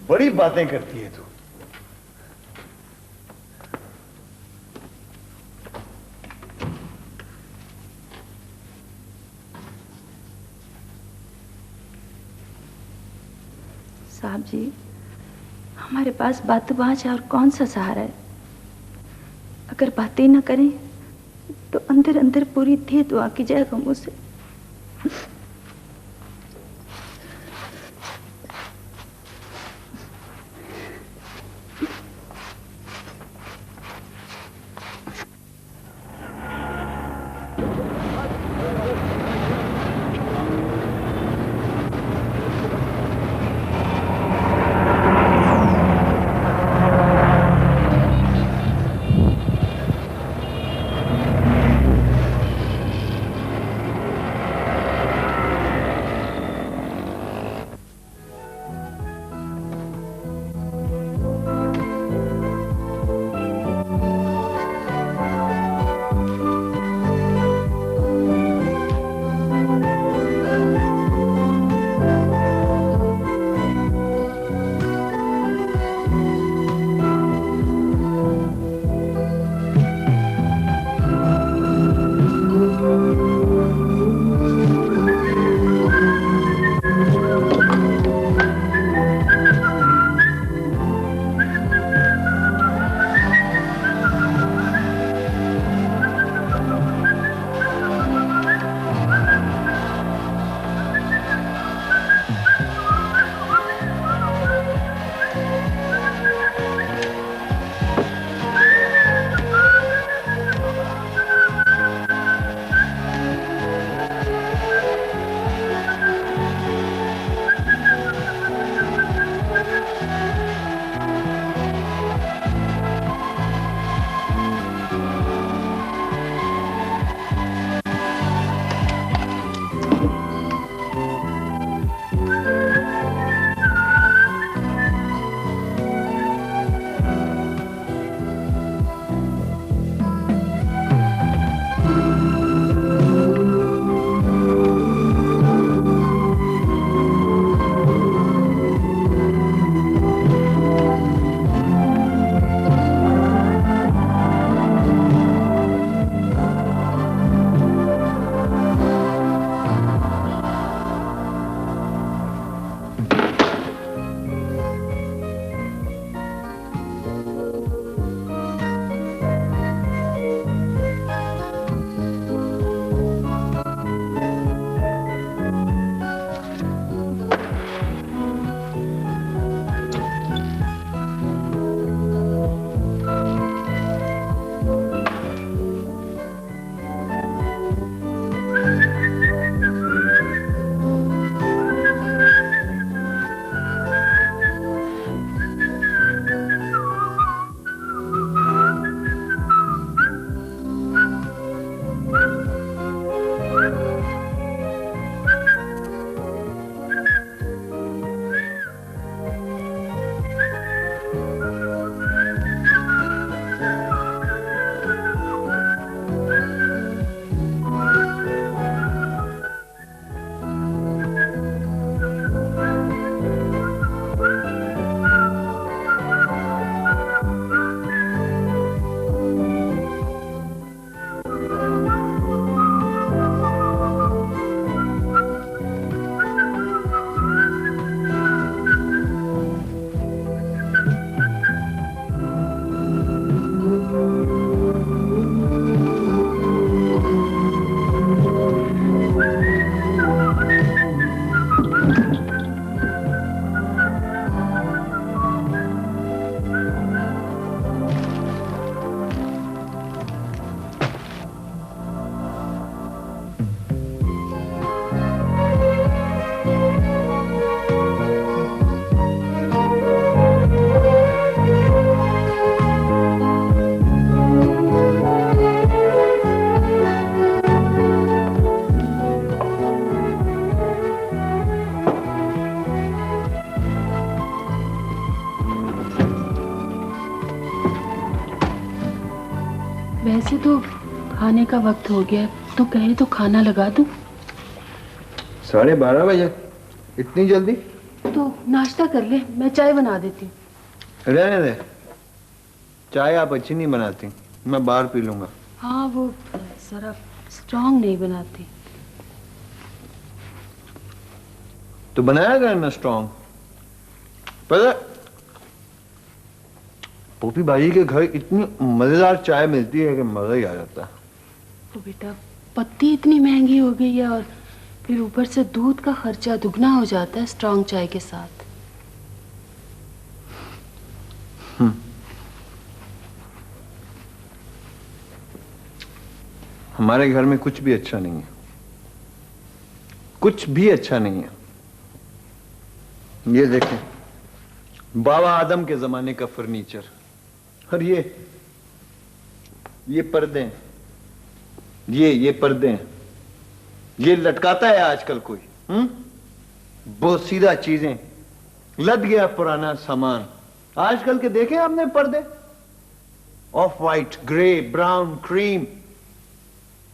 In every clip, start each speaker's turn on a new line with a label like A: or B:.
A: बड़ी बातें करती है तू।
B: साहब जी, हमारे पास बातूबाज है और कौन सा सहारा है। अगर बातें न करें तो अंदर अंदर पूरी दे दुआ की जाएगा मुझसे।
C: वैसे तो खाने का वक्त हो गया, तो कहे तो खाना लगा दूं।
A: 12:30 बजे? इतनी जल्दी?
C: तो नाश्ता कर ले, मैं चाय बना देती हूँ।
A: रहने दे, चाय आप अच्छी नहीं बनाती, मैं बाहर पी लूंगा।
C: हाँ, वो जरा स्ट्रांग नहीं बनाती।
A: तो बनाया करना स्ट्रांग। पता पोपी भाई के घर इतनी मजेदार चाय मिलती है कि मजा ही आ जाता है।
C: तो बेटा पत्ती इतनी महंगी हो गई है और फिर ऊपर से दूध का खर्चा दुगना हो जाता है स्ट्रांग चाय के साथ।
A: हमारे घर में कुछ भी अच्छा नहीं है, कुछ भी अच्छा नहीं है। ये देखें, बाबा आदम के जमाने का फर्नीचर, और ये पर्दे, ये पर्दे, ये लटकाता है आजकल कोई, बहुत सीधा चीजें, लद गया पुराना सामान। आजकल के देखे आपने पर्दे, of white, grey, brown, cream,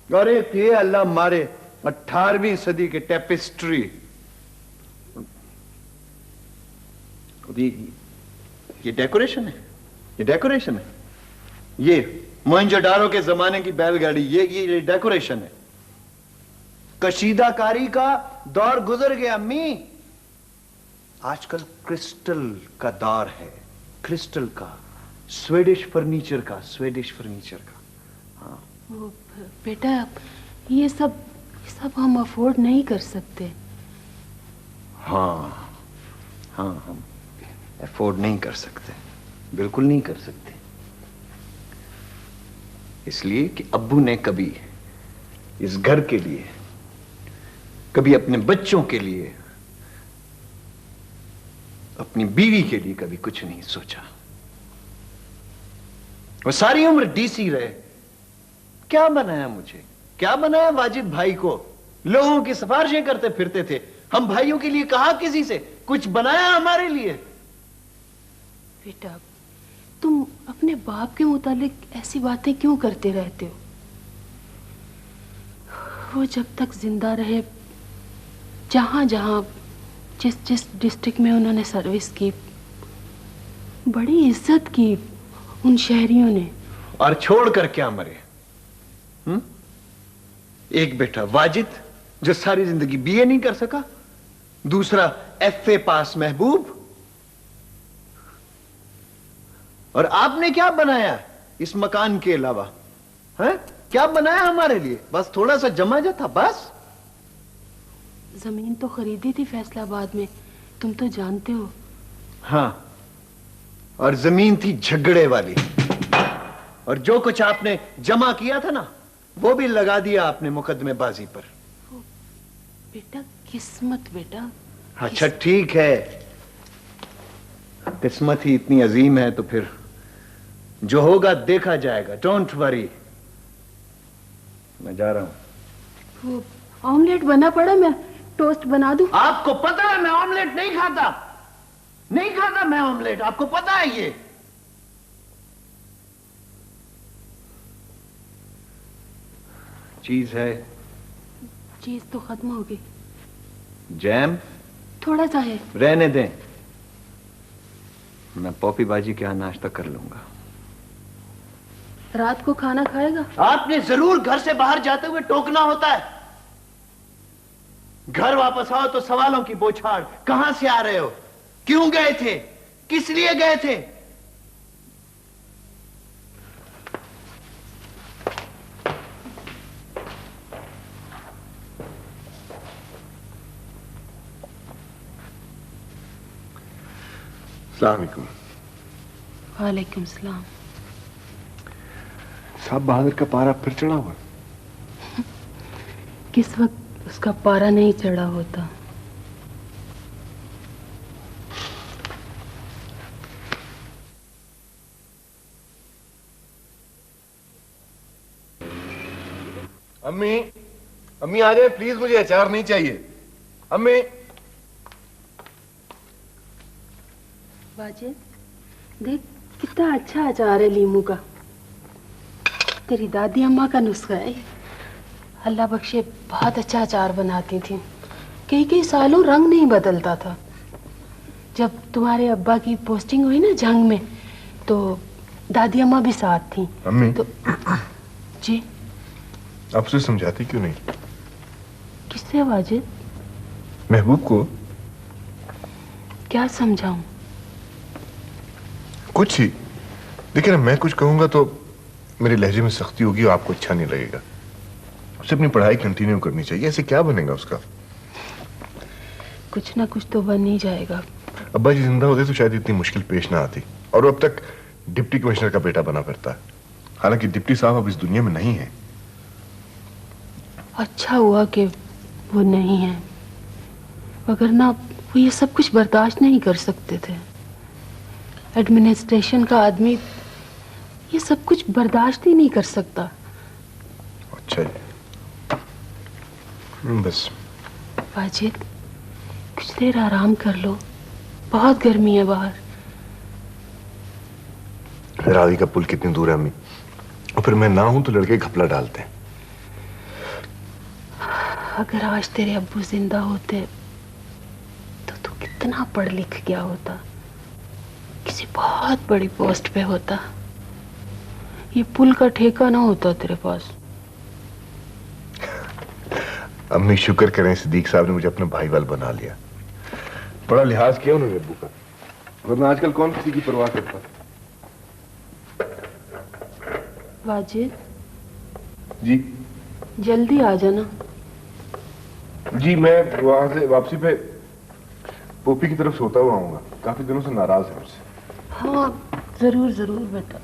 A: और एक ये अल्लाह मारे 18वीं सदी के टेपिस्ट्री। ये डेकोरेशन है, ये डेकोरेशन है। ये मोहनजोदारो के जमाने की बैलगाड़ी, ये डेकोरेशन है। कशीदाकारी का दौर गुजर गया अम्मी, आजकल क्रिस्टल का दौर है, क्रिस्टल का, स्वीडिश फर्नीचर का, स्वीडिश फर्नीचर का। हाँ
C: वो बेटा ये सब हम अफोर्ड नहीं कर सकते।
A: हाँ हाँ, हम अफोर्ड नहीं कर सकते, बिल्कुल नहीं कर सकते। इसलिए कि अब्बू ने कभी इस घर के लिए, कभी अपने बच्चों के लिए, अपनी बीवी के लिए कभी कुछ नहीं सोचा। वो सारी उम्र डीसी रहे। क्या बनाया मुझे, क्या बनाया वाजिद भाई को? लोगों की सिफारिशें करते फिरते थे। हम भाइयों के लिए कहा किसी से कुछ बनाया हमारे लिए?
C: बेटा तुम अपने बाप के मुतालिक ऐसी बातें क्यों करते रहते हो? वो जब तक जिंदा रहे, जहां जहां जिस डिस्ट्रिक्ट में उन्होंने सर्विस की, बड़ी इज्जत की उन शहरियों ने।
A: और छोड़कर क्या मरे? एक बेटा वाजिद जो सारी जिंदगी बीए नहीं कर सका, दूसरा एफए पास महबूब। और आपने क्या बनाया इस मकान के अलावा? हैं? क्या बनाया हमारे लिए? बस थोड़ा सा जमा जा था बस।
C: जमीन तो खरीदी थी फैसलाबाद में, तुम तो जानते हो।
A: हाँ, और जमीन थी झगड़े वाली, और जो कुछ आपने जमा किया था ना, वो भी लगा दिया आपने मुकदमेबाजी पर।
C: बेटा किस्मत, बेटा
A: अच्छा ठीक है, किस्मत ही इतनी अजीम है तो फिर जो होगा देखा जाएगा। डोंट वरी, मैं जा रहा हूं।
C: वो ऑमलेट बना पड़ा, मैं टोस्ट बना दूं?
A: आपको पता है मैं ऑमलेट नहीं खाता, नहीं खाता मैं ऑमलेट, आपको पता है ये। चीज है,
C: चीज तो खत्म हो गई।
A: जैम
C: थोड़ा सा है।
A: रहने दें, मैं पॉपी बाजी के यहां नाश्ता कर लूंगा।
C: रात को खाना खाएगा?
A: आपने जरूर घर से बाहर जाते हुए टोकना होता है। घर वापस आओ तो सवालों की बौछार। कहां से आ रहे हो, क्यों गए थे, किस लिए गए थे?
D: अस्सलाम वालेकुम।
C: वालेकुम सलाम।
D: साहब बहादुर का पारा फिर चढ़ा हुआ?
C: किस वक्त उसका पारा नहीं चढ़ा होता।
D: अम्मी, अम्मी आ जाए प्लीज, मुझे अचार नहीं चाहिए। अम्मी।
C: बाजे देख कितना अच्छा अचार है लीमू का। तेरी दादी अम्मा का नुस्खा है, अल्लाह बख्शे बहुत अच्छा अचार बनाती थी। कई कई सालों रंग नहीं बदलता था। जब तुम्हारे अब्बा की पोस्टिंग हुई ना जंग में, तो दादी अम्मा भी साथ थी।
D: अम्मी
C: तो जी
D: आप उसे समझाती क्यों नहीं?
C: किससे वाजिद?
D: महबूब को।
C: क्या समझाऊं?
D: कुछ ही। देखिए ना, मैं कुछ कहूंगा तो मेरे लहजे में सख्ती होगी और आपको अच्छा नहीं लगेगा। उसे अपनी पढ़ाई कंटिन्यू करनी चाहिए। ऐसे क्या बनेगा उसका?
C: कुछ ना कुछ तो बन ही जाएगा।
D: अब्बा जी जिंदा होते तो शायद इतनी मुश्किल पेश ना आती, और वो अब तक डिप्टी कमिश्नर का बेटा बना फिरता है। हालांकि डिप्टी साहब अब इस दुनिया में नहीं है।
C: अच्छा हुआ कि वो नहीं है, वगरना वो ये सब कुछ बर्दाश्त नहीं कर सकते थे। एडमिनिस्ट्रेशन का आदमी ये सब कुछ बर्दाश्त ही नहीं कर सकता।
D: अच्छा जी, बस।
C: वाजिद, कुछ देर आराम कर लो, बहुत गर्मी है बाहर।
D: रावी का पुल कितनी दूर है अम्मी? और फिर मैं ना हूं तो लड़के घपला डालते हैं।
C: अगर आज तेरे अब्बू जिंदा होते तो तू कितना पढ़ लिख गया होता, किसी बहुत बड़ी पोस्ट पे होता। ये पुल का ठेका ना होता तेरे पास।
D: अम्मी शुक्र करें सिद्दीक साहब ने मुझे अपने भाई वाल बना लिया। बड़ा लिहाज किया उन्होंने अब्बू का, वरना आजकल कौन किसी की परवाह करता।
C: वाजिद
D: जी
C: जल्दी आ जाना।
D: जी, मैं वहां से वापसी पे पोपी की तरफ सोता हुआ आऊंगा। काफी दिनों से नाराज है मुझसे।
C: हाँ जरूर जरूर बेटा।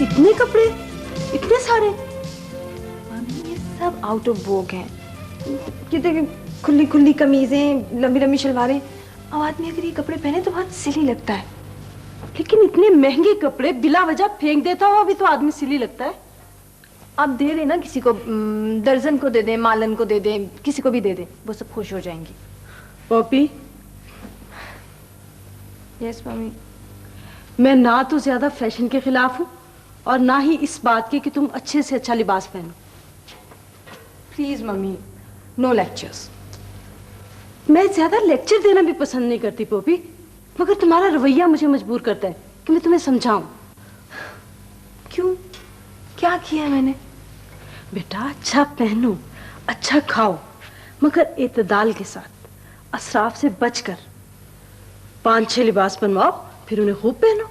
B: इतने कपड़े, इतने सारे? मम्मी ये सब आउट ऑफ वोग हैं। ये देखिए, खुली खुली कमीजें, लंबी लंबी शलवारें। अब आदमी अगर ये कपड़े पहने तो बहुत सिली लगता है।
C: लेकिन इतने महंगे कपड़े बिला वजह फेंक देता हुआ भी तो आदमी सिली लगता है।
B: आप दे देना किसी को, दर्जन को दे दें, मालन को दे दें, किसी को भी दे दें, वो सब खुश हो जाएंगी।
C: Poppy,
B: yes mummy.
C: मैं ना तो ज्यादा फैशन के खिलाफ हूँ और ना ही इस बात की कि तुम अच्छे से अच्छा लिबास पहनो।
B: Please mummy, no lectures.
C: मैं ज्यादा लेक्चर देना भी पसंद नहीं करती पॉपी, मगर तुम्हारा रवैया मुझे मजबूर करता है कि मैं तुम्हें समझाऊं।
B: क्यों, क्या किया है मैंने?
C: बेटा, अच्छा पहनो, अच्छा खाओ, मगर एतदाल के साथ, असराफ से बचकर। 5-6 लिबास बनवाओ, फिर उन्हें खूब पहनो।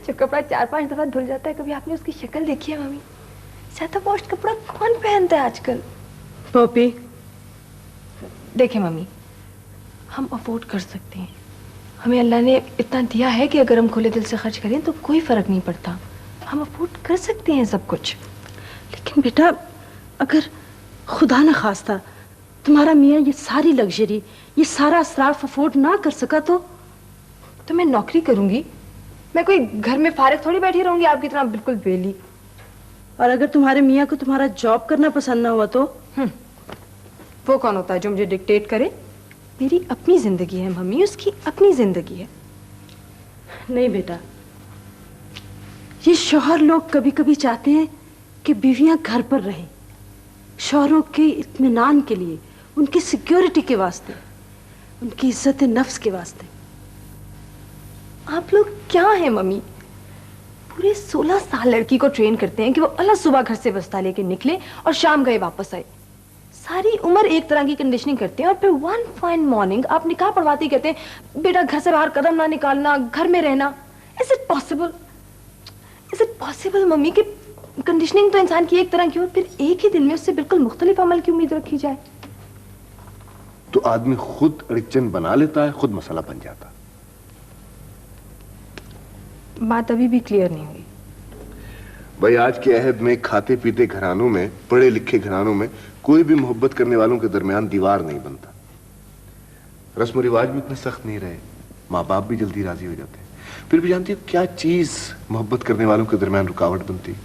B: जो कपड़ा 4-5 दफा धुल जाता है, कभी आपने उसकी शक्ल देखी है मम्मी? ज्यादा वॉश कपड़ा कौन पहनता है आजकल?
C: पॉपी,
B: देखिए मम्मी, हम अफोर्ड कर सकते हैं। हमें अल्लाह ने इतना दिया है कि अगर हम खुले दिल से खर्च करें तो कोई फर्क नहीं पड़ता। हम अफोर्ड कर सकते हैं सब कुछ।
C: लेकिन बेटा, अगर खुदा न खास्ता तुम्हारा मियाँ ये सारी लग्जरी, ये सारा असराफ अफोर्ड ना कर सका तो
B: मैं नौकरी करूंगी। मैं कोई घर में फारिग थोड़ी बैठी रहूंगी आपकी तरह बिल्कुल बेली।
C: और अगर तुम्हारे मियाँ को तुम्हारा जॉब करना पसंद ना हुआ तो?
B: वो कौन होता है जो मुझे डिक्टेट करे? मेरी अपनी जिंदगी है मम्मी, उसकी अपनी जिंदगी है।
C: नहीं बेटा, ये शौहर लोग कभी कभी चाहते हैं कि बीवियां घर पर रहें, शौहरों के इत्मीनान के लिए, उनकी सिक्योरिटी के वास्ते, उनकी इज्जत नफ्स के वास्ते।
B: आप लोग क्या हैं मम्मी? पूरे 16 साल लड़की को ट्रेन करते हैं कि वो अल्लाह सुबह घर से बस्ता लेके निकले और शाम गए वापस आए। सारी उम्र एक तरह की कंडीशनिंग करते हैं और फिर वन फाइन मॉर्निंग आप निकाह पढ़वाते ही कहते हैं बेटा घर से बाहर कदम ना निकालना, घर में रहना। Is it possible? Is it possible mummy कि कंडीशनिंग तो इंसान की एक तरह की हो, फिर एक ही दिन में उससे बिल्कुल मुख्तलिफ अमल की उम्मीद रखी जाए?
D: तो आदमी खुद अड़चन बना लेता है, खुद मसला बन जाता।
B: बात अभी भी क्लियर नहीं हुई।
D: भाई आज के अहद में खाते पीते घरानों में, पढ़े लिखे घरानों में कोई भी मोहब्बत करने वालों के दरमियान दीवार नहीं बनता। रस्म रिवाज भी इतने सख्त नहीं रहे, माँ बाप भी जल्दी राजी हो जाते हैं। फिर भी जानती हो क्या चीज मोहब्बत करने वालों के दरमियान रुकावट बनती है?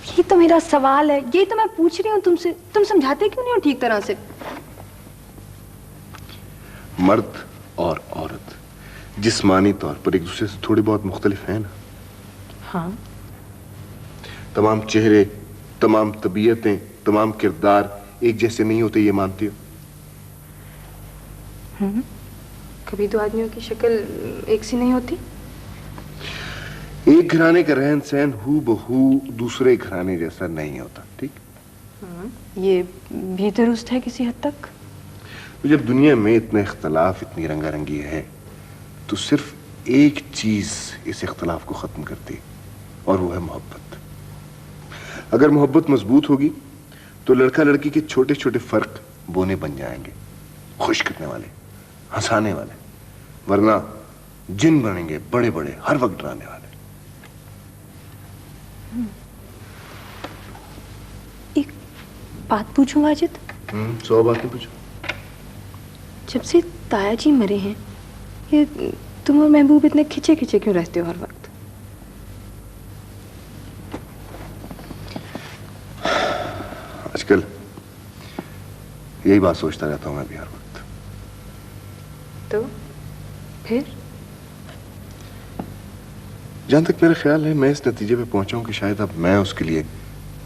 B: यही तो मेरा सवाल है, यही तो मैं पूछ रही हूँ तुमसे। तुम समझाते क्यों नहीं हो ठीक तरह से?
D: मर्द और औरत जिस्मानी तौर पर एक दूसरे से थोड़ी बहुत मुख्तलिफ है ना।
B: हाँ।
D: तमाम चेहरे, तमाम तबीयतें, तमाम किरदार एक जैसे नहीं होते, ये मानती हो?
B: कभी दो आदमियों की शक्ल एक सी नहीं होती।
D: एक घराने का रहन सहन हू बहू दूसरे घराने जैसा नहीं होता, ठीक?
B: ये भी दुरुस्त है किसी हद तक।
D: तो जब दुनिया में इतना इख्तलाफ, इतनी रंगारंगी है, तो सिर्फ एक चीज इस इख्तलाफ को खत्म करती है, और वो है मोहब्बत। अगर मोहब्बत मजबूत होगी तो लड़का लड़की के छोटे छोटे फर्क बोने बन जाएंगे, खुश करने वाले, हंसाने वाले, वरना जिन बनेंगे बड़े बड़े, हर वक्त डराने वाले।
B: एक बात पूछूं वाजिद?
D: 100 बातें पूछो।
B: जब से ताया जी मरे हैं, ये तुम और महबूब इतने खिंचे खिंचे क्यों रहते हो हर वक्त?
D: आजकल यही बात सोचता रहता हूं मैं भी हर वक्त।
B: तो फिर?
D: जहां तक मेरा ख्याल है, मैं इस नतीजे पे पहुंचा हूं कि शायद अब मैं उसके लिए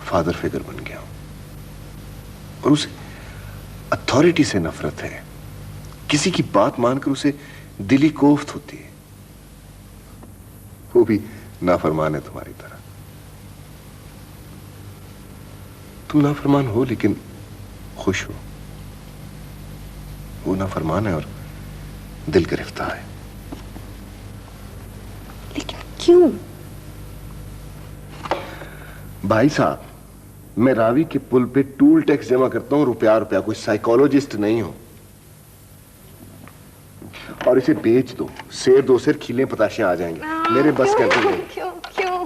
D: फादर फिगर बन गया हूं, और उसे अथॉरिटी से नफरत है। किसी की बात मानकर उसे दिली कोफ्त होती है। वो भी नाफरमान है तुम्हारी तरह। तुम नाफरमान हो लेकिन खुश हो। वो नाफरमान है और दिल गिरफ्तार है।
B: लेकिन क्यों?
D: भाई साहब, मैं रावी के पुल पे टूल टैक्स जमा करता हूं, रुपया रुपया। कोई साइकोलॉजिस्ट नहीं हो। और इसे बेच दो, शेर दो शेर खिले पताशे आ जाएंगे। मेरे बस का नहीं।
B: क्यों क्यों?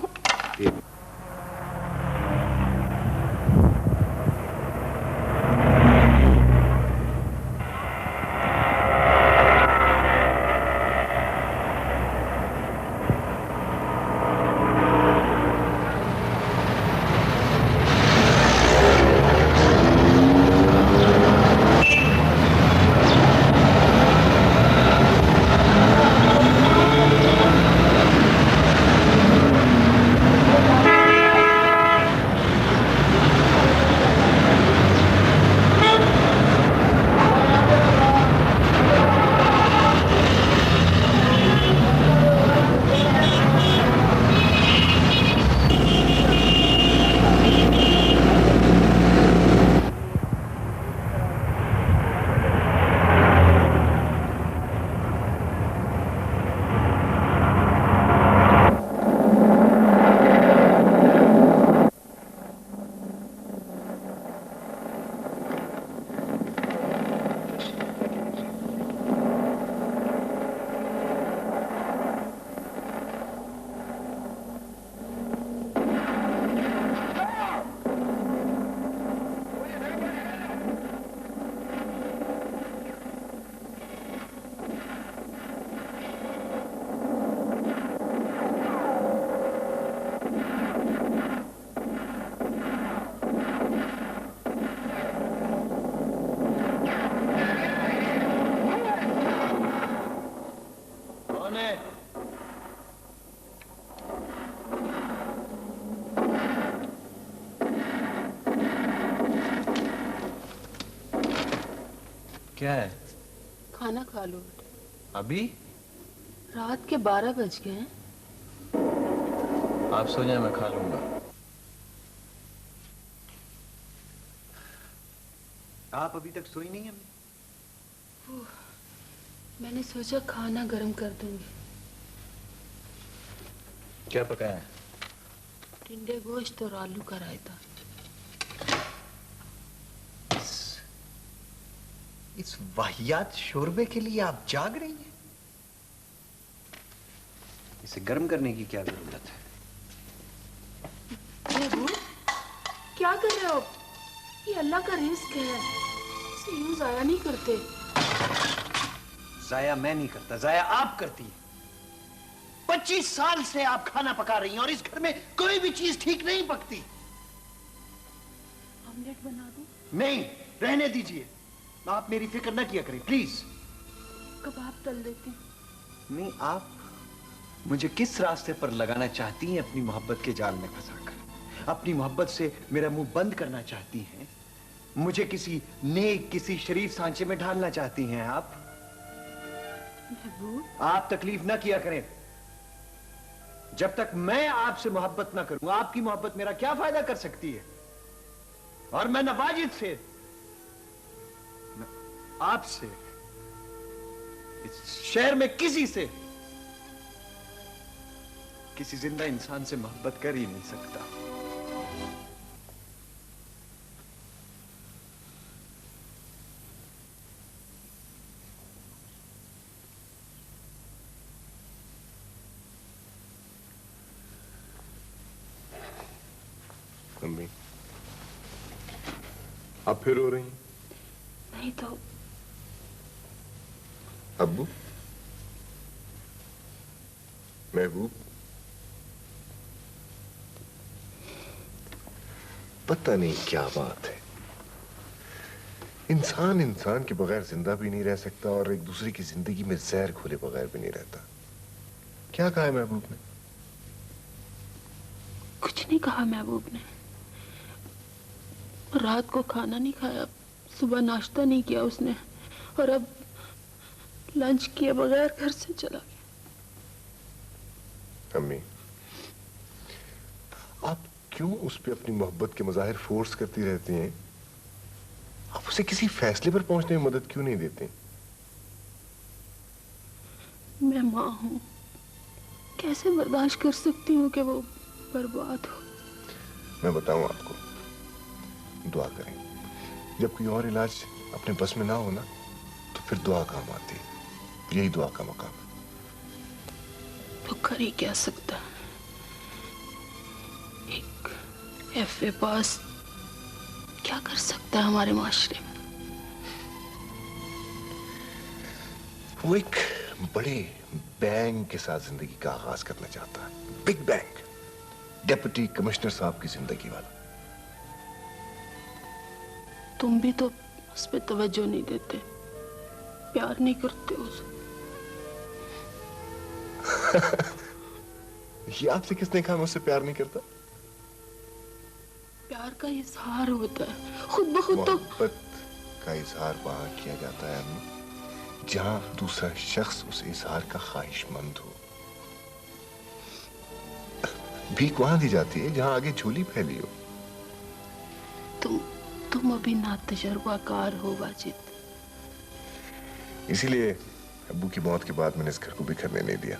A: क्या है?
C: खाना खा लो।
A: अभी?
C: रात के 12 बज गए हैं।
A: आप सो जाए, मैं खा लूंगा। आप अभी तक सोई नहीं है?
C: मैंने सोचा खाना गर्म कर दूंगी।
A: क्या पकाया है?
C: टिंडे गोश्त और आलू का रायता।
A: इस वाहियात शोरबे के लिए आप जाग रही हैं? इसे गर्म करने की क्या जरूरत है?
C: क्या कर रहे हो? ये अल्लाह का रिस्क है, इसे यूं जाया नहीं करते।
A: जाया मैं नहीं करता, जाया आप करती है। 25 साल से आप खाना पका रही हैं और इस घर में कोई भी चीज ठीक नहीं पकती।
C: ऑमलेट बना दूं?
A: नहीं, रहने दीजिए। आप मेरी फिक्र न किया करें प्लीज।
C: कबाब तल देते।
A: नहीं, आप मुझे किस रास्ते पर लगाना चाहती हैं अपनी मोहब्बत के जाल में फंसाकर? अपनी मोहब्बत से मेरा मुंह बंद करना चाहती हैं? मुझे किसी नेक, किसी शरीफ सांचे में ढालना चाहती हैं आप?
C: महबूब,
A: आप तकलीफ ना किया करें। जब तक मैं आपसे मोहब्बत ना करूं, आपकी मोहब्बत मेरा क्या फायदा कर सकती है? और मैं नवाजिद से, आपसे, इस शहर में किसी से, किसी जिंदा इंसान से मोहब्बत कर ही नहीं सकता।
D: अम्मी, आप फिर रो रही हैं?
C: नहीं तो।
D: अब्बू, महबूब, पता नहीं क्या बात है। इंसान इंसान के बगैर जिंदा भी नहीं रह सकता और एक दूसरे की जिंदगी में जहर घोले बगैर भी नहीं रहता। क्या कहा है महबूब ने?
C: कुछ नहीं कहा महबूब ने। रात को खाना नहीं खाया, सुबह नाश्ता नहीं किया उसने, और अब लंच किए बगैर घर से चला गया।
D: अम्मी, आप क्यों उस पे अपनी मोहब्बत के मज़ाहिर फोर्स करती रहती हैं? आप उसे किसी फैसले पर पहुंचने में मदद क्यों नहीं देते?
C: मैं माँ हूं, कैसे बर्दाश्त कर सकती हूँ कि वो बर्बाद हो।
D: मैं बताऊं आपको, दुआ करें। जब कोई और इलाज अपने बस में ना हो ना, तो फिर दुआ काम आती है। यही दुआ का मकाम है।
C: तो कर ही क्या सकता है? एक FA पास क्या कर सकता है हमारे माशरे में?
D: वो एक बड़े बैंग के साथ जिंदगी का आगाज करना चाहता है। बिग बैंग, डिप्टी कमिश्नर साहब की जिंदगी वाला।
C: तुम भी तो उस पर तवज्जो नहीं देते, प्यार नहीं करते उसे।
D: ये आपसे किसने कहा मैं उससे प्यार नहीं करता?
C: प्यार का इजहार होता है खुद ब खुद। तो
D: मोहब्बत का इजहार वहां किया जाता है अम्मी, जहां दूसरा शख्स उस इजहार का ख्वाहिशमंद हो। भीख वहां दी जाती है जहां आगे झोली फैली हो।
C: तुम अभी ना तजर्बाकार हो वाजिद।
D: इसीलिए अब्बू की मौत के बाद मैंने इस घर को बिखरने नहीं दिया।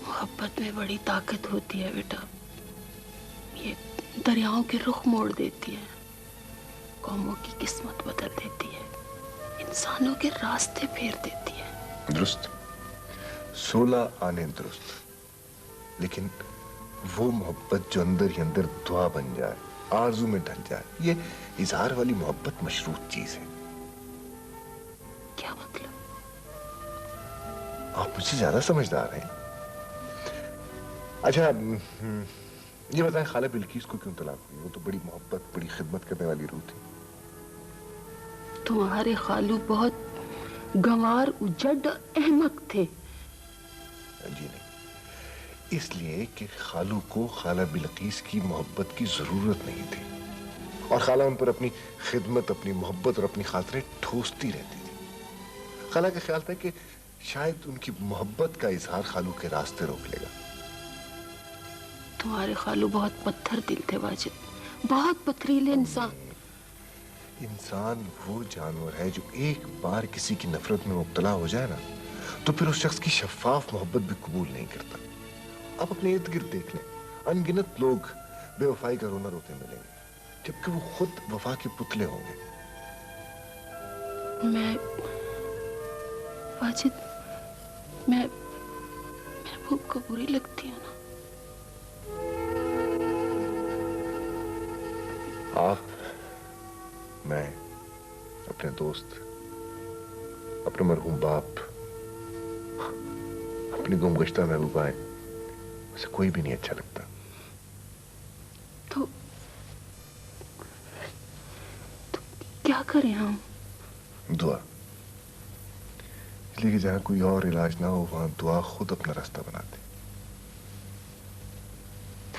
C: मोहब्बत में बड़ी ताकत होती है बेटा। ये दरियाओं के रुख मोड़ देती है, कौमों की किस्मत बदल देती है, इंसानों के रास्ते फेर देती है।
D: दुरुस्त, 16 आने दुरुस्त, लेकिन वो मोहब्बत जो अंदर ही अंदर दुआ बन जाए, आरजू में ढल जाए, ये इजहार वाली मोहब्बत मशरूत चीज है।
C: क्या मतलब?
D: आप मुझसे ज्यादा समझदार हैं। अच्छा, ये बताएं, खाला बिल्किस को क्यों तलाक हुई? वो तो बड़ी मोहब्बत, बड़ी खिदमत करने वाली रूह थी।
C: तुम्हारे खालू बहुत गंवार, उजड़, अहमक थे।
D: जी नहीं, इसलिए कि खालू को खाला बिल्किस की मोहब्बत की जरूरत नहीं थी और खाला उन पर अपनी खिदमत, अपनी मोहब्बत और अपनी खातरें ठोसती रहती थी। खाला का ख्याल था कि शायद उनकी मोहब्बत का इजहार खालू के रास्ते रोक लेगा।
C: तुम्हारे खालू बहुत पत्थर दिल थे वाजिद, बहुत पथरीले इंसान।
D: इंसान वो जानवर है जो एक बार किसी की नफरत में मुब्तला हो जाए ना, तो फिर उस शख्स की शफाफ मोहब्बत भी कबूल नहीं करता। आप अपने इर्द गिर्द देख लें, अनगिनत लोग बेवफाई का रोना रोते मिलेंगे, जबकि वो खुद वफा के पुतले होंगे।
C: मैं वाजिद, मैं वो को बुरी लगती हूँ ना?
D: आप, मैं, अपने दोस्त, अपने मरहूम बाप, अपनी गुमगश्ता महबूबाएं, उसे कोई भी नहीं अच्छा लगता।
C: तो क्या करें हम?
D: दुआ। इसलिए कि जहां कोई और इलाज ना हो वहां दुआ खुद अपना रास्ता बनाती।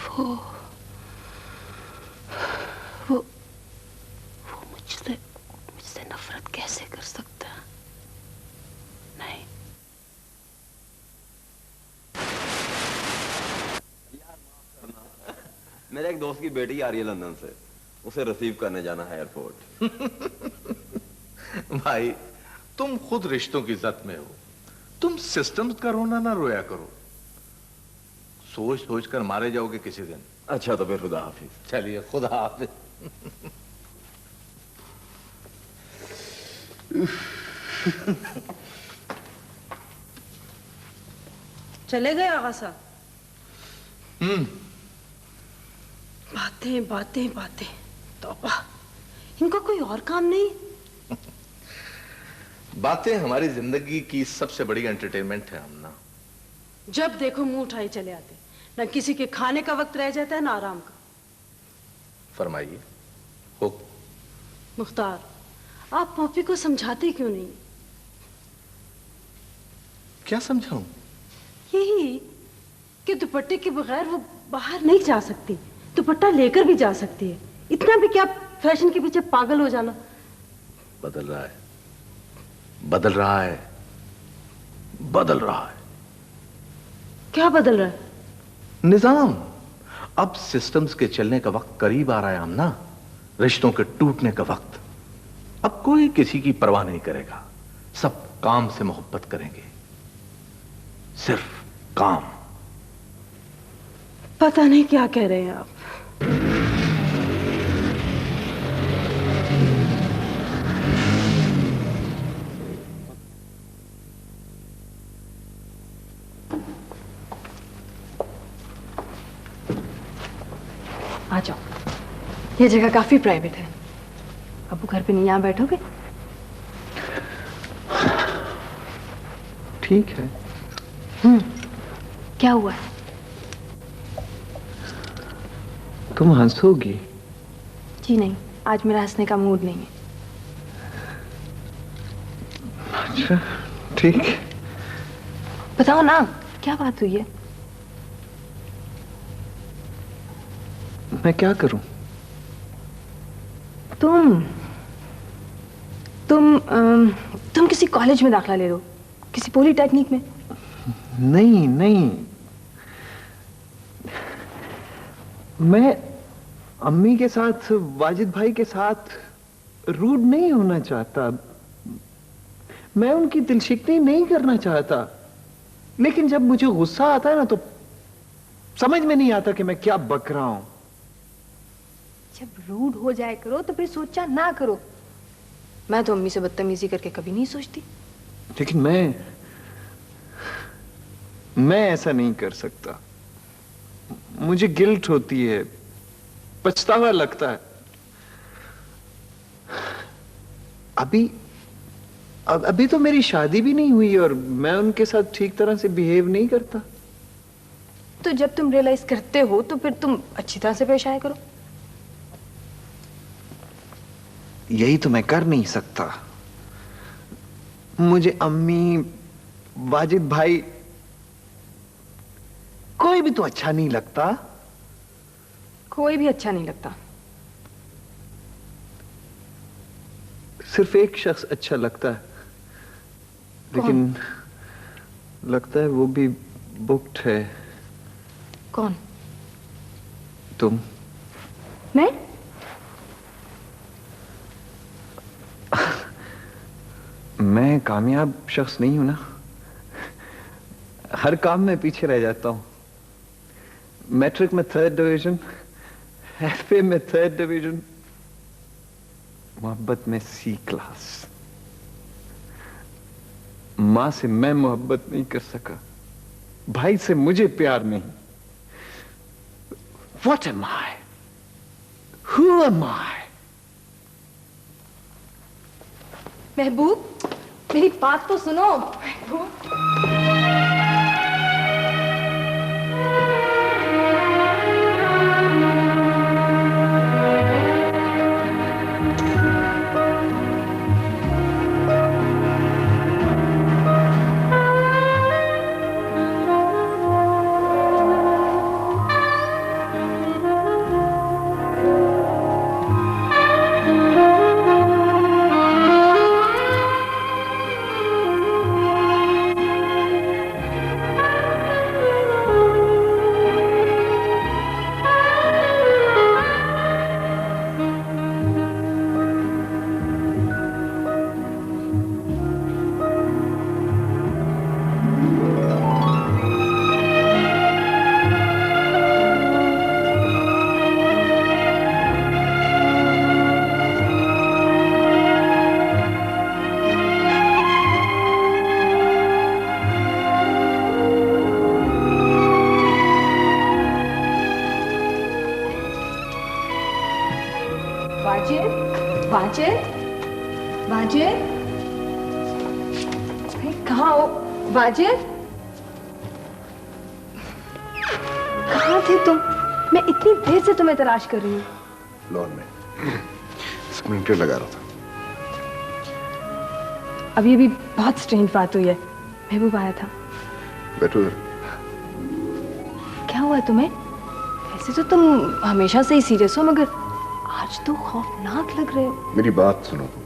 C: वो मुझसे नफरत कैसे कर सकता है? नहीं।
E: मेरे एक दोस्त की बेटी आ रही है लंदन से, उसे रिसीव करने जाना है एयरपोर्ट।
F: भाई तुम खुद रिश्तों की जद में हो, तुम सिस्टम्स का रोना ना रोया करो। सोच सोच कर मारे जाओगे किसी दिन।
E: अच्छा तो फिर खुदा हाफिज।
F: चलिए खुदा हाफिज।
C: चले गए आगा साहब? बातें बातें बातें, तौबा, इनका कोई और काम नहीं?
F: बातें हमारी जिंदगी की सबसे बड़ी एंटरटेनमेंट है हमना।
C: जब देखो मुंह उठाए चले आते, ना किसी के खाने का वक्त रह जाता है ना आराम का।
F: फरमाइए। हो
C: मुख्तार, आप पॉपी को समझाते क्यों नहीं?
F: क्या समझाऊं?
C: यही कि दुपट्टे के बगैर वो बाहर नहीं जा सकती, दुपट्टा लेकर भी जा सकती है। इतना भी क्या फैशन के पीछे पागल हो जाना?
F: बदल रहा है, बदल रहा है, बदल रहा है।
C: क्या बदल रहा है?
F: निजाम। अब सिस्टम्स के चलने का वक्त करीब आ रहा है हमना, रिश्तों के टूटने का वक्त। अब कोई किसी की परवाह नहीं करेगा, सब काम से मोहब्बत करेंगे, सिर्फ काम।
C: पता नहीं क्या कह रहे हैं आप।
B: आ जाओ, ये जगह काफी प्राइवेट है। अबू घर पे नहीं, यहाँ बैठोगे?
A: ठीक है।
B: क्या हुआ है?
A: तुम हंसोगी?
B: जी नहीं, आज मेरा हंसने का मूड नहीं है।
A: अच्छा ठीक है।
B: बताओ ना, क्या बात हुई है?
A: मैं क्या करूं?
B: तुम किसी कॉलेज में दाखिला ले लो, किसी पॉलिटेक्निक में।
A: नहीं नहीं, मैं अम्मी के साथ, वाजिद भाई के साथ रूड नहीं होना चाहता। मैं उनकी दिलशिकनी नहीं करना चाहता, लेकिन जब मुझे गुस्सा आता है ना तो समझ में नहीं आता कि मैं क्या बक रहा हूं।
B: जब रूड हो जाए करो तो फिर सोचा ना करो। मैं तो अम्मी से बदतमीजी करके कभी नहीं सोचती।
A: लेकिन मैं ऐसा नहीं कर सकता। मुझे गिल्ट होती है, पछतावा लगता है। अभी तो मेरी शादी भी नहीं हुई और मैं उनके साथ ठीक तरह से बिहेव नहीं करता।
B: तो जब तुम रियलाइज करते हो तो फिर तुम अच्छी तरह से पेश आया करो।
A: यही तो मैं कर नहीं सकता। मुझे अम्मी, वाजिद भाई, कोई भी तो अच्छा नहीं लगता।
B: कोई भी अच्छा नहीं लगता।
A: सिर्फ एक शख्स अच्छा लगता है, लेकिन लगता है वो भी बुक्ड है।
B: कौन?
A: तुम।
B: मैं?
A: मैं कामयाब शख्स नहीं हूं ना, हर काम में पीछे रह जाता हूं। मैट्रिक में 3rd डिवीजन, एफए में 3rd डिवीजन, मोहब्बत में C क्लास। मां से मैं मोहब्बत नहीं कर सका, भाई से मुझे प्यार नहीं। What am I? Who am I?
B: महबूब, मेरी बात तो सुनो। महबूब, वाजिद, वाजिद, वाजिद, कहाँ हो? वाजिद, कहाँ थे तुम? मैं इतनी देर से तुम्हें तलाश कर रही हूँ।
D: लॉन में स्प्रिंटर लगा रहा था।
B: अभी अभी बहुत स्ट्रेंज बात हुई है। महबूब आया था।
D: बैठो।
B: क्या हुआ तुम्हें? वैसे तो तुम हमेशा से ही सीरियस हो, मगर आज तो खौफनाक लग रहे हो।
D: मेरी बात सुनो तुम।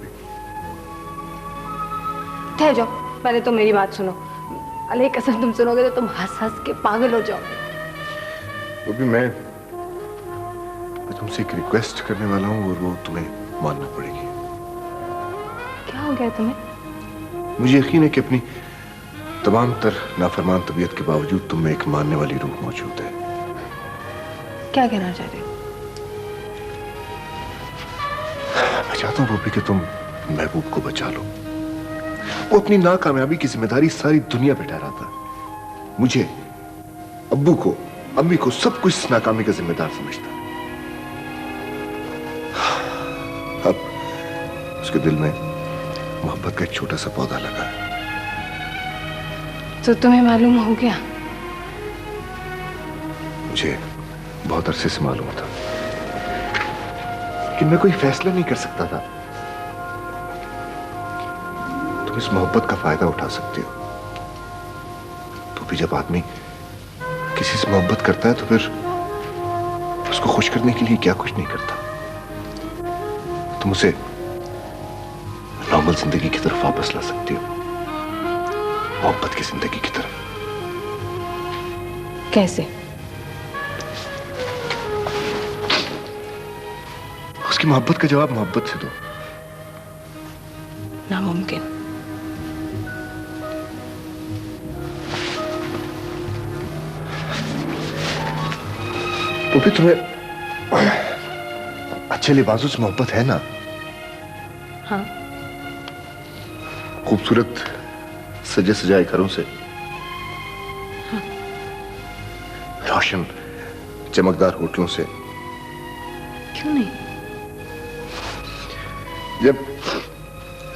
B: ठहर जाओ, पहले तो मेरी बात सुनो। अल्लाह की कसम, तुम सुनोगे तो तुम हंस हंस के पागल हो जाओगे।
D: वो भी मैं तुमसे एक रिक्वेस्ट करने वाला हूँ और वो तुम्हें मानना पड़ेगी।
B: क्या हो गया तुम्हें?
D: मुझे यकीन है कि अपनी तमाम तर नाफरमान तबीयत के बावजूद तुम में एक मानने वाली रूह मौजूद है।
B: क्या कहना चाह रहे हो?
D: मैं चाहता हूँ वो भी कि तुम महबूब को बचा लो। वो अपनी नाकामयाबी की जिम्मेदारी सारी दुनिया पे ठहराता है। मुझे, अब्बू को, अम्मी को, सब कुछ इस नाकामी का जिम्मेदार समझता है। अब उसके दिल में मोहब्बत का एक छोटा सा पौधा लगा है।
B: तो तुम्हें मालूम हो गया?
D: मुझे बहुत अरसे से मालूम था कि मैं कोई फैसला नहीं कर सकता था। तुम इस मोहब्बत का फायदा उठा सकते हो। तो भी जब आदमी किसी से मोहब्बत करता है तो फिर उसको खुश करने के लिए क्या कुछ नहीं करता। तुम उसे नॉर्मल जिंदगी की तरफ वापस ला सकती हो, मोहब्बत की जिंदगी की तरफ।
B: कैसे?
D: उसकी मोहब्बत का जवाब मोहब्बत से दो।
B: नामुमकिन।
D: वो भी तुम्हें अच्छे लिबासों से मोहब्बत है ना?
B: हाँ।
D: खूबसूरत सजे सजाए घरों से,
B: हाँ।
D: रोशन चमकदार होटलों से।
B: क्यों नहीं?
D: जब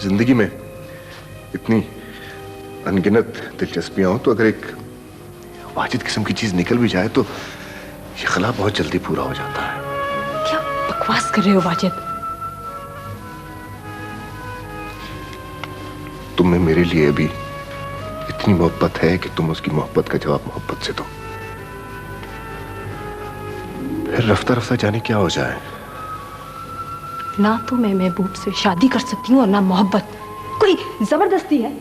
D: जिंदगी में इतनी अनगिनत दिलचस्पियां हो तो अगर एक वाजिद किस्म की चीज निकल भी जाए तो ये ख्याल बहुत जल्दी पूरा हो जाता है।
B: क्या बकवास कर रहे हो वाजिद?
D: तुम्हें मेरे लिए अभी इतनी मोहब्बत है कि तुम उसकी मोहब्बत का जवाब मोहब्बत से दो। फिर रफ्ता रफ्ता जाने क्या हो जाए।
B: ना तो मैं महबूब से शादी कर सकती हूँ और ना मोहब्बत। कोई जबरदस्ती है?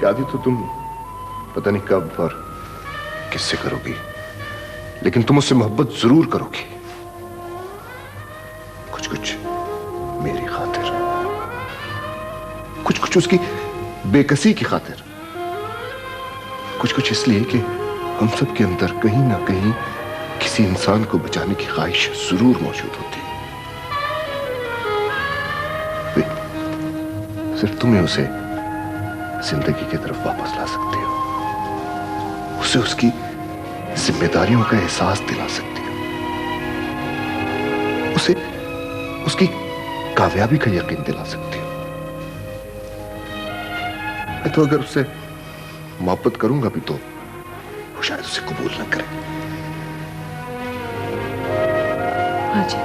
D: शादी तो तुम पता नहीं कब और किससे करोगी, लेकिन तुम उससे मोहब्बत जरूर करोगी। कुछ कुछ मेरी खातिर, कुछ कुछ उसकी बेकसी की खातिर, कुछ कुछ इसलिए कि हम सब के अंदर कहीं ना कहीं किसी इंसान को बचाने की ख्वाहिश जरूर मौजूद होती है। सिर्फ तुम्हें उसे जिंदगी की तरफ वापस ला सकते हो, उसे उसकी जिम्मेदारियों का एहसास दिला सकती हो, उसे उसकी कामयाबी का यकीन दिला सकती हो। मैं तो अगर उससे मोहब्बत करूंगा भी तो वो शायद उसे कबूल न करे।
C: माजिद,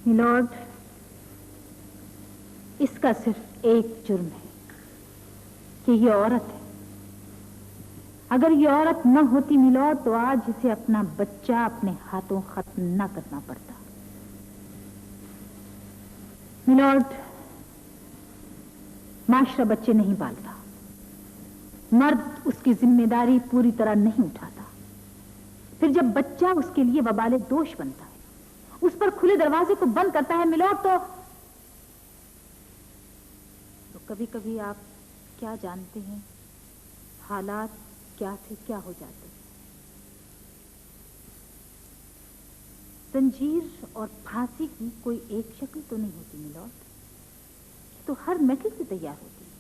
G: मिलॉर्ड, इसका सिर्फ एक जुर्म है कि ये औरत है। अगर ये औरत न होती मिलॉर्ड तो आज इसे अपना बच्चा अपने हाथों खत्म न करना पड़ता। मिलॉर्ड, माशरा बच्चे नहीं पालता, मर्द उसकी जिम्मेदारी पूरी तरह नहीं उठाता। फिर जब बच्चा उसके लिए वबाले दोष बनता है, उस पर खुले दरवाजे को बंद करता है मिलोड, तो कभी कभी आप क्या जानते हैं हालात क्या थे क्या हो जाते। जंजीर और फांसी की कोई एक शक्ल तो नहीं होती मिलोड, तो हर मेटल से तैयार होती है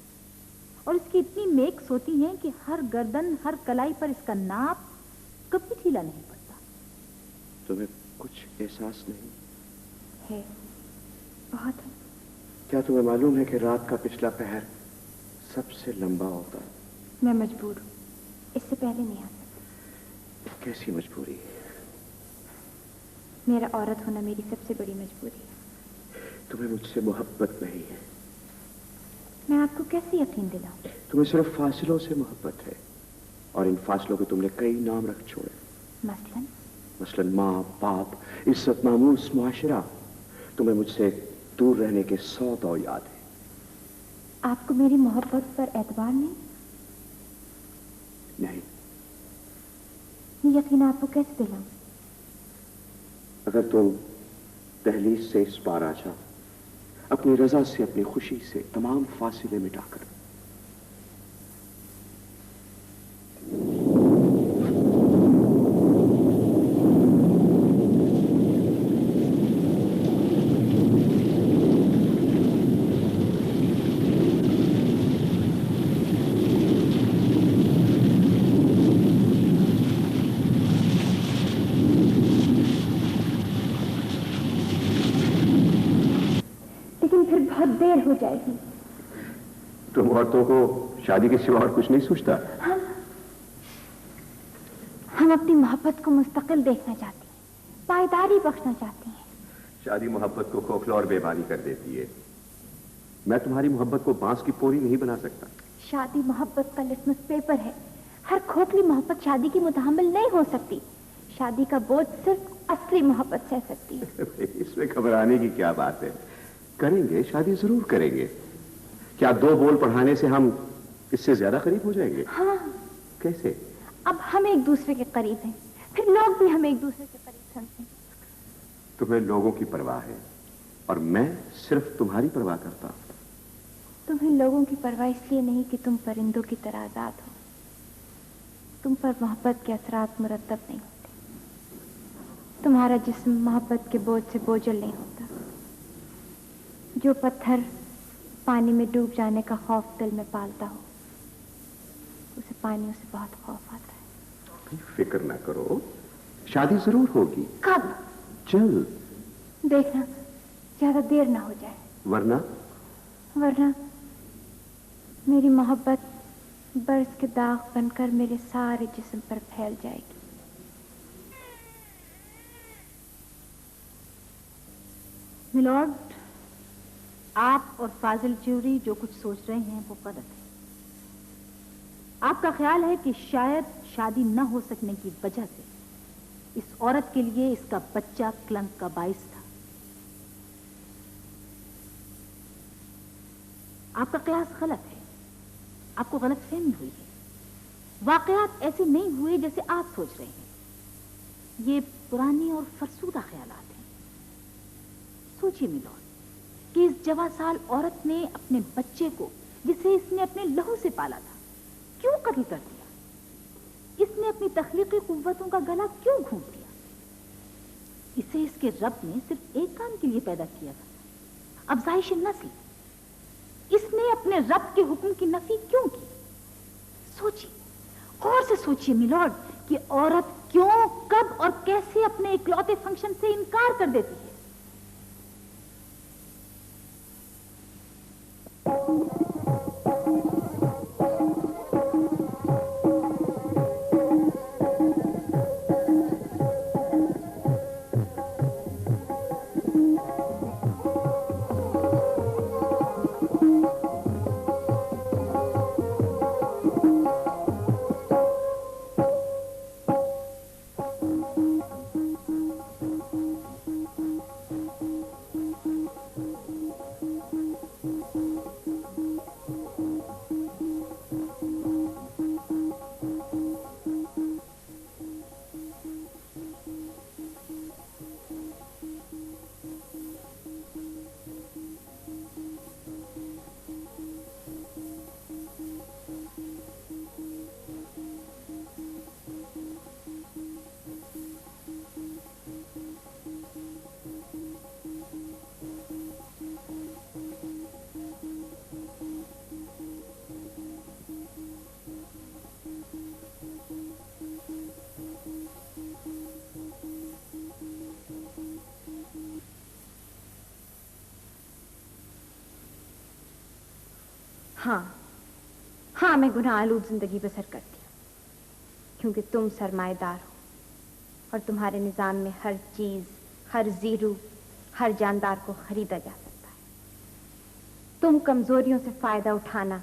G: और इसकी इतनी मेक्स होती हैं कि हर गर्दन हर कलाई पर इसका नाप कभी ढीला नहीं पड़ता।
H: तुम्हें कुछ एहसास नहीं
B: है? बहुत है।
H: क्या तुम्हें मालूम है कि रात का पिछला पहर सबसे लंबा होता है?
B: मैं मजबूर हूँ, इससे पहले नहीं आ सकती।
H: कैसी मजबूरी?
B: मेरा औरत होना मेरी सबसे बड़ी मजबूरी है।
H: तुम्हें मुझसे मोहब्बत नहीं है।
B: मैं आपको कैसे यकीन दिलाऊं?
H: तुम्हें सिर्फ फासलों से मोहब्बत है, और इन फासलों के तुमने कई नाम रख छोड़े। मसलन माँ बाप, इज्जत नामूस, मुआशरा। तुम्हें मुझसे दूर रहने के 100 दौर याद है।
B: आपको मेरी मोहब्बत पर एतबार नहीं?
H: नहीं।
B: ये यकीन आपको कैसे दिलाऊं?
H: अगर तुम दहलीज से इस पार आ जाओ, अपनी रजा से, अपनी खुशी से तमाम फासिले मिटाकर।
B: देर हो जाएगी।
H: तुम औरतों को शादी के सिवा और कुछ नहीं सोचता?
B: हम अपनी मोहब्बत को मुस्तकिल देखना चाहते हैं, पायदारी बख्शना चाहते हैं।
H: शादी मोहब्बत को खोखला और बेमानी कर देती है। मैं तुम्हारी मोहब्बत को बांस की पोरी नहीं बना सकता।
B: शादी मोहब्बत का लिटमस पेपर है। हर खोखली मोहब्बत शादी की मुताहमिल नहीं हो सकती। शादी का बोझ सिर्फ असली मोहब्बत सह सकती है।
H: इसमें घबराने की क्या बात है? करेंगे, शादी जरूर करेंगे। क्या 2 बोल पढ़ाने से हम इससे ज्यादा करीब हो जाएंगे?
B: हाँ।
H: कैसे?
B: अब हम एक दूसरे के करीब हैं, फिर लोग भी हमें एक दूसरे के करीब समझते हैं।
H: तुम्हें लोगों की परवाह है और मैं सिर्फ तुम्हारी परवाह करता हूं।
B: तुम्हें लोगों की परवाह इसलिए नहीं कि तुम परिंदों की तरह आजाद हो। तुम पर मोहब्बत के असरात मुरतब नहीं होते। तुम्हारा जिस्म मोहब्बत के बोझ से बोझल नहीं होता। जो पत्थर पानी में डूब जाने का खौफ दिल में पालता हो, उसे पानियों से बहुत खौफ आता है।
H: फिक्र ना करो, शादी जरूर होगी।
B: कब?
H: जल्द।
B: देखना ज्यादा देर ना हो जाए।
H: वरना
B: मेरी मोहब्बत बर्स के दाग बनकर मेरे सारे जिस्म पर फैल जाएगी।
G: मिलॉर्ड, आप और फाजिल ज्यूरी जो कुछ सोच रहे हैं वो गलत है। आपका ख्याल है कि शायद शादी न हो सकने की वजह से इस औरत के लिए इसका बच्चा कलंक का बाइस था। आपका कयास गलत है। आपको गलतफहमी हुई है। वाकयात ऐसे नहीं हुए जैसे आप सोच रहे हैं। ये पुरानी और फरसूदा ख्यालात हैं। सोचिए मिलॉर्ड कि इस जवासाल औरत ने अपने बच्चे को, जिसे इसने अपने लहू से पाला था, क्यों कत्ल कर दिया? इसने अपनी तख्लीकी कुव्वतों का गला क्यों घूंट दिया? इसे इसके रब ने सिर्फ एक काम के लिए पैदा किया था, अफजाइश नस्ल। इसने अपने रब के हुक्म की नफी क्यों की? सोचिए, और से सोचिए मिलॉर्ड कि औरत क्यों, कब और कैसे अपने इकलौते फंक्शन से इनकार कर देती है। हाँ, मैं गुनाह आलूद जिंदगी बसर करती हूँ, क्योंकि तुम सरमाएदार हो और तुम्हारे निजाम में हर चीज, हर जीरू, हर जानदार को खरीदा जा सकता है। तुम कमजोरियों से फायदा उठाना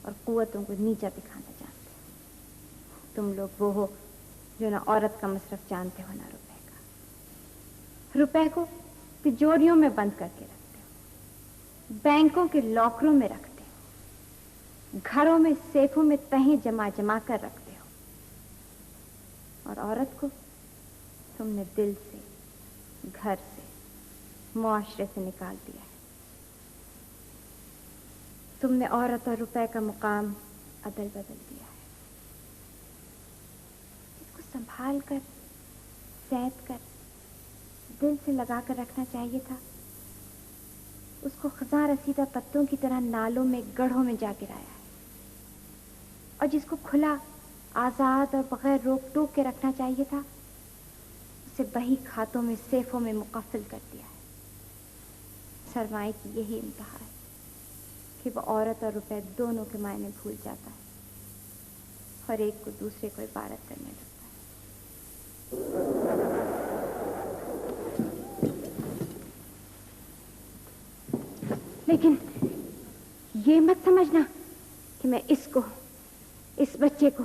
G: और कुव्वतों को नीचा दिखाना जानते हो। तुम लोग वो हो जो ना औरत का मसरफ जानते हो ना रुपए का। रुपए को तिजोरियों में बंद करके रखते हो, बैंकों के लॉकरों में रखते हो, घरों में सेफों में तहें जमा जमा कर रखते हो, और औरत को तुमने दिल से, घर से, मुआशरे से निकाल दिया है। तुमने औरत और रुपए का मुकाम अदल बदल दिया है। इसको संभाल कर, सैद कर, दिल से लगा कर रखना चाहिए था, उसको खजा रसीदा पत्तों की तरह नालों में, गढ़ों में जा गिराया है। और जिसको खुला, आजाद और बगैर रोक टोक के रखना चाहिए था, उसे बही खातों में, सेफों में मुकफ्फिल कर दिया है। सरमाए की यही इंतहा है कि वो औरत और रुपए दोनों के मायने भूल जाता है और एक को दूसरे को इबारत करने लगता है। लेकिन ये मत समझना कि मैं इसको, इस बच्चे को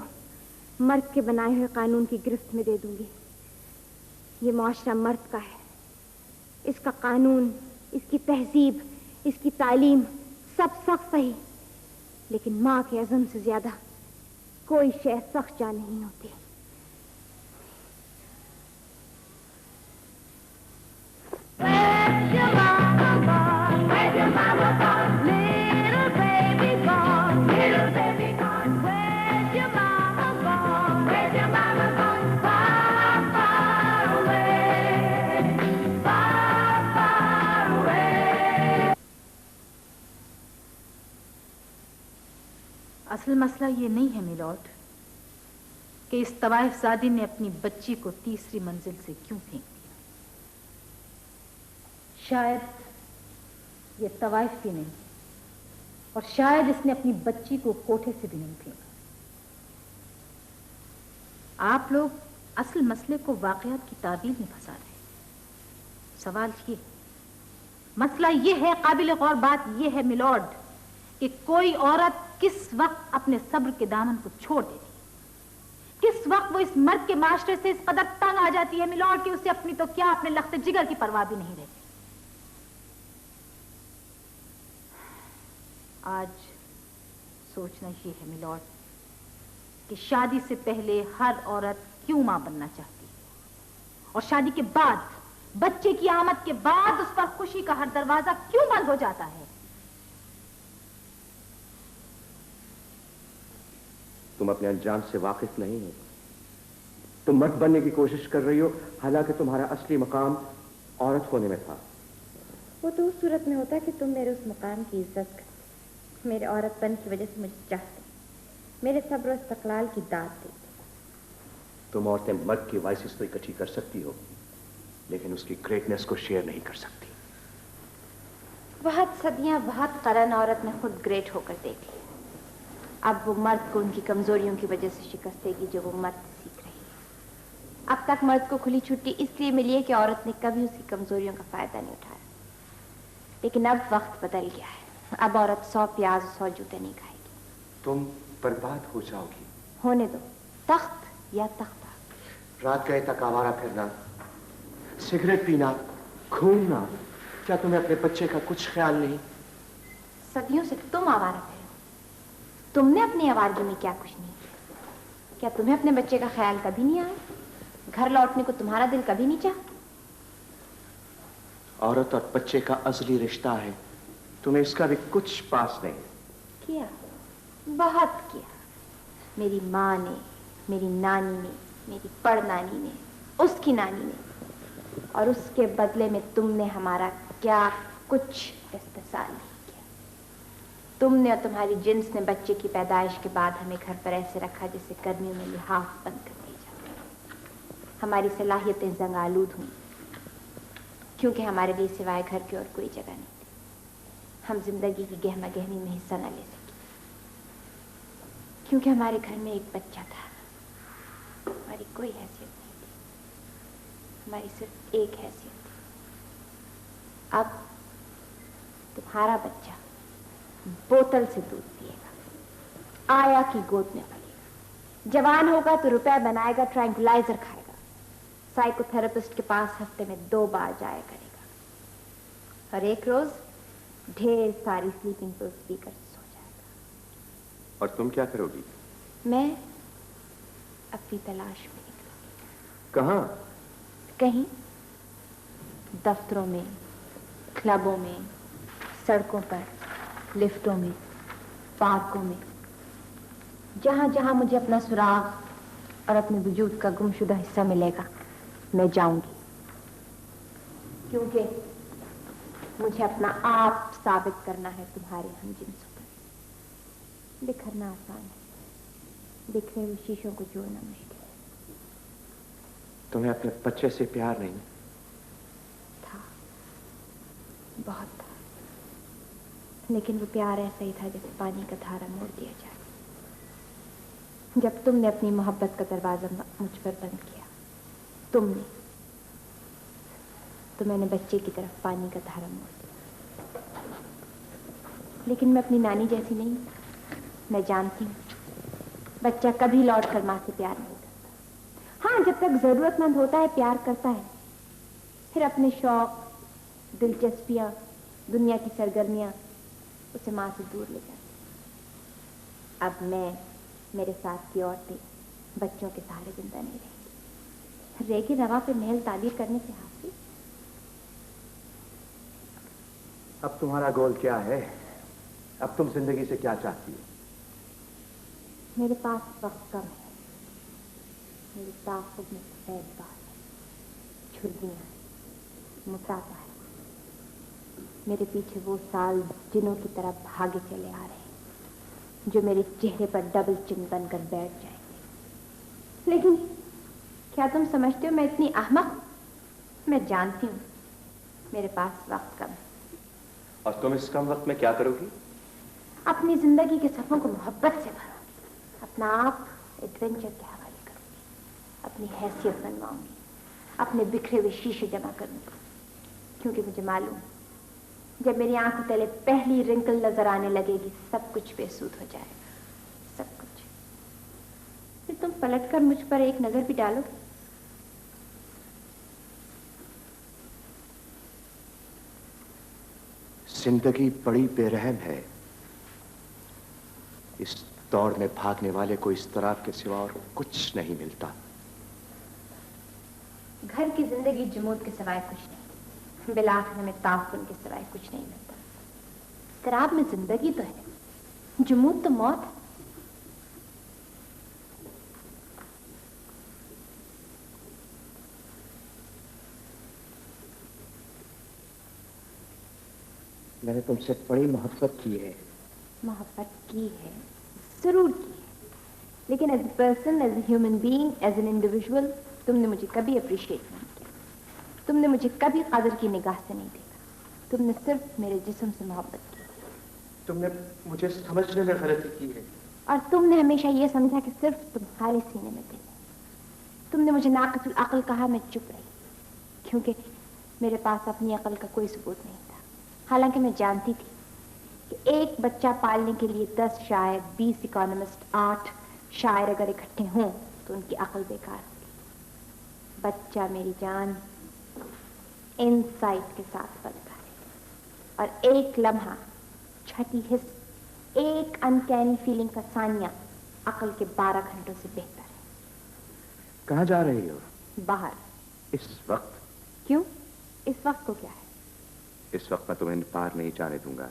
G: मर्द के बनाए हुए कानून की गिरफ्त में दे दूंगी। ये मुआशरा मर्द का है, इसका कानून, इसकी तहजीब, इसकी तालीम सब सख्त सही, लेकिन माँ के अज़म से ज्यादा कोई शय सख्त जा नहीं होती।
I: असल मसला ये नहीं है मिलॉर्ड कि इस तवाइफजादी ने अपनी बच्ची को तीसरी मंजिल से क्यों फेंक दिया। शायद ये तवाइफ भी नहीं, और शायद इसने अपनी बच्ची को कोठे से भी नहीं फेंका। आप लोग असल मसले को वाकयात की ताबील में फंसा रहे हैं। सवाल ये, मसला ये है, काबिल गौर बात ये है मिलॉर्ड, कि कोई औरत किस वक्त अपने सब्र के दामन को छोड़ देती, किस वक्त वो इस मर्द के माशरे से इस कदर तंग आ जाती है मिलॉर्ड कि उसे अपनी तो क्या, अपने लख्त जिगर की परवाह भी नहीं रहती। आज सोचना ये है मिलॉर्ड कि शादी से पहले हर औरत क्यों मां बनना चाहती है, और शादी के बाद, बच्चे की आमद के बाद उस पर खुशी का हर दरवाजा क्यों बंद हो जाता है।
H: तुम अपने अंजाम से वाकिफ नहीं हो। तुम मर्द बनने की कोशिश कर रही हो, हालांकि तुम्हारा असली मकाम औरत होने में था।
G: वो तो उस सूरत में होता कि तुम मेरे उस मकाम की इज्जत करते, मेरे औरतपन की वजह से मुझे चाहते, मेरे सब्र और इस्तक़लाल की दाद देते।
H: तुम औरतें मर्द की वाइसेस तो इकट्ठी कर सकती हो, लेकिन उसकी ग्रेटनेस को शेयर नहीं कर सकती।
G: बहुत सदियां, बहुत करन औरत ने खुद ग्रेट होकर देख ली। अब वो मर्द को उनकी कमजोरियों की वजह से शिकस्त देगी जो वो मर्द सीख रही है। अब तक मर्द को खुली छुट्टी इसलिए मिली है कि औरत ने कभी उसकी कमजोरियों का फायदा नहीं उठाया, लेकिन अब वक्त बदल गया है। अब औरत 100 प्याज 100 जूते नहीं खाएगी।
H: तुम बर्बाद हो जाओगी।
G: होने दो, तख्त या तख्ता।
H: रात गए तक आवारा फिरना, सिगरेट पीना, घूमना, क्या तुम्हें अपने बच्चे का कुछ ख्याल नहीं?
G: सदियों से तुम आवारा फिरो, तुमने अपनी आवारगी में क्या कुछ नहीं किया। क्या तुम्हें अपने बच्चे का ख्याल कभी नहीं आया? घर लौटने को तुम्हारा दिल कभी नहीं चाहा?
H: औरत और बच्चे का अजली रिश्ता है, तुम्हें इसका भी कुछ पास नहीं।
G: किया, बहुत किया। मेरी माँ ने, मेरी नानी ने, मेरी पड़नानी ने, उसकी नानी ने, और उसके बदले में तुमने हमारा क्या कुछ इस्तेसाल नहीं किया। तुमने और तुम्हारी जिन्स ने बच्चे की पैदाइश के बाद हमें घर पर ऐसे रखा जैसे गर्मियों में लिहाफ बंद कर दिए जाते। हमारी सलाहियतें जंग आलूद हुई, क्योंकि हमारे लिए सिवाय घर की और कोई जगह नहीं थी। हम जिंदगी की गहमा गहमी में हिस्सा न ले सके।
J: क्योंकि हमारे घर में एक बच्चा था, हमारी कोई हैसियत नहीं थी, हमारी सिर्फ एक हैसियत थी। अब तुम्हारा बच्चा बोतल से दूध पिएगा, आया की गोद में पलेगा, जवान होगा तो रुपया बनाएगा, ट्रैंकुलाइजर खाएगा, साइकोथेरेपिस्ट के पास हफ्ते में 2 बार जाया करेगा और एक रोज ढेर सारी स्लीपिंग पिल्स पीकर सो जाएगा।
H: और तुम क्या करोगी?
J: मैं अपनी तलाश में निकलूंगी।
H: कहां?
J: कहीं दफ्तरों में, क्लबों में, सड़कों पर, लिफ्टों में, पार्कों में, जहां जहां मुझे अपना सुराग और अपने वजूद का गुमशुदा हिस्सा मिलेगा, मैं जाऊंगी। क्योंकि मुझे अपना आप साबित करना है तुम्हारे हमजिन्सों पर। बिखरना आसान है, बिखरे हुए शीशों को जोड़ना मुश्किल है।
H: तुम्हें अपने बच्चे से प्यार नहीं?
J: था, बहुत था, लेकिन वो प्यार ऐसा ही था जैसे पानी का धारा मोड़ दिया जाए। जब तुमने अपनी मोहब्बत का दरवाजा मुझ पर बंद किया, तुमने, तो मैंने बच्चे की तरफ पानी का धारा मोड़ दिया। लेकिन मैं अपनी नानी जैसी नहीं, मैं जानती हूँ बच्चा कभी लौट कर माँ से प्यार नहीं करता। हाँ, जब तक जरूरतमंद होता है प्यार करता है, फिर अपने शौक, दिलचस्पियां, दुनिया की सरगर्मियां उसे माँ से दूर ले जाती। अब मैं, मेरे साथ की औरतें बच्चों के सहारे जिंदा नहीं रहेंगी। रेगे रवा पे महल ताबीर करने से हासिल।
H: अब तुम्हारा गोल क्या है? अब तुम जिंदगी से क्या चाहती हो?
J: मेरे पास वक्त कम है, मेरे ताक़ुब में सफेद बाल है, झुर्रियां, मोटापा है। मेरे पीछे वो साल जिनों की तरह भागे चले आ रहे हैं, जो मेरे चेहरे पर डबल चिन्ह बनकर बैठ जाएंगे। लेकिन क्या तुम समझते हो मैं इतनी अहमक? मैं जानती हूँ मेरे पास वक्त कम है।
H: और तुम इस कम वक्त में क्या करोगी?
J: अपनी जिंदगी के सफरों को मोहब्बत से भरूंगी, अपना आप एडवेंचर के हवाले करूंगी, अपनी हैसियत बनवाऊंगी, अपने बिखरे हुए शीशे जमा करूंगी। क्योंकि मुझे मालूम, जब मेरी आंखों तले पहली रिंकल नजर आने लगेगी, सब कुछ बेसूद हो जाएगा, सब कुछ। फिर तुम पलटकर मुझ पर एक नजर भी डालोगे।
H: जिंदगी बड़ी बेरहम है। इस दौड़ में भागने वाले को इस तरह के सिवा और कुछ नहीं मिलता।
J: घर की जिंदगी जमूद के सिवाय कुछ नहीं, बिलाखिर में ताफुन के सिवाय कुछ नहीं मिलता। शराब में जिंदगी तो है, जमूद तो मौत है।
H: मैंने तुमसे बड़ी मोहब्बत की है।
J: मोहब्बत की है, जरूर की है, लेकिन as a person, as a human being, as an individual, तुमने मुझे कभी अप्रिशिएट नहीं किया। तुमने मुझे कभी कदर की निगाह से नहीं देखा। तुमने सिर्फ मेरे जिस्म से मोहब्बत की।
H: तुमने मुझे समझने में गलती की है।
J: और तुमने हमेशा ये समझा कि सिर्फ तुम्हारे सीने में दिल है। तुमने मुझे नाक़िसुल अक़ल कहा, मैं चुप रही, क्योंकि मेरे पास अपनी अकल का कोई सबूत नहीं था। हालांकि मैं जानती थी कि एक बच्चा पालने के लिए 10 शायर, 20 इकोनॉमिस्ट, 8 शायर अगर इकट्ठे हों तो उनकी अकल बेकार होगी। बच्चा मेरी जान इनसाइट के साथ बनता है, और एक लम्हा, छठी हिस्स, एक अनकैनी फीलिंग का सानिया अकल के 12 घंटों से बेहतर है।
H: कहाँ जा रही हो?
J: बाहर।
H: इस वक्त?
J: क्यों? इस वक्त को क्या है?
H: इस वक्त मैं तुम्हें पार नहीं जाने दूंगा।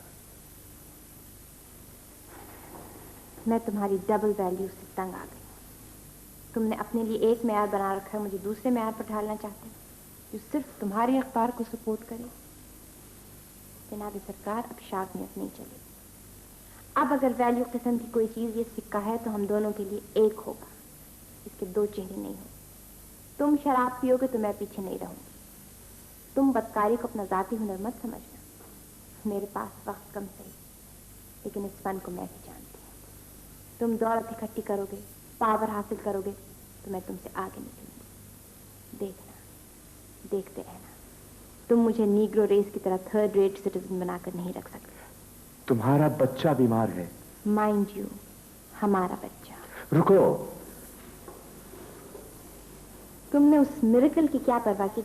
J: मैं तुम्हारी डबल वैल्यू से तंग आ गई। तुमने अपने लिए एक मेयार बना रखा है, मुझे दूसरे मेयार पर ढालना चाहते हो जो सिर्फ तुम्हारे अखबार को सपोर्ट करे। जनाब सरकार, अब शार्पनेस नहीं चलेगी। अब अगर वैल्यू किस्म की कोई चीज ये सिक्का है तो हम दोनों के लिए एक होगा, इसके 2 चेहरे नहीं होंगे। तुम शराब पियोगे तो मैं पीछे नहीं रहूंगी। तुम बदकारी को अपना जाती हुनर मत समझना। मेरे पास वक्त कम सही, लेकिन इस फन को मैं भी जानती हूँ। तुम दौलत इकट्ठी करोगे, पावर हासिल करोगे, तो मैं तुमसे आगे निकलूंगी। देखना, देखते रहना, तुम मुझे नीग्रो रेस की तरह थर्ड रेट सिटीजन बनाकर नहीं रख सकते।
H: तुम्हारा बच्चा बीमार है।
J: माइंड यू, हमारा बच्चा।
H: रुको,
J: तुमने उस मिरेकल की क्या परवाह की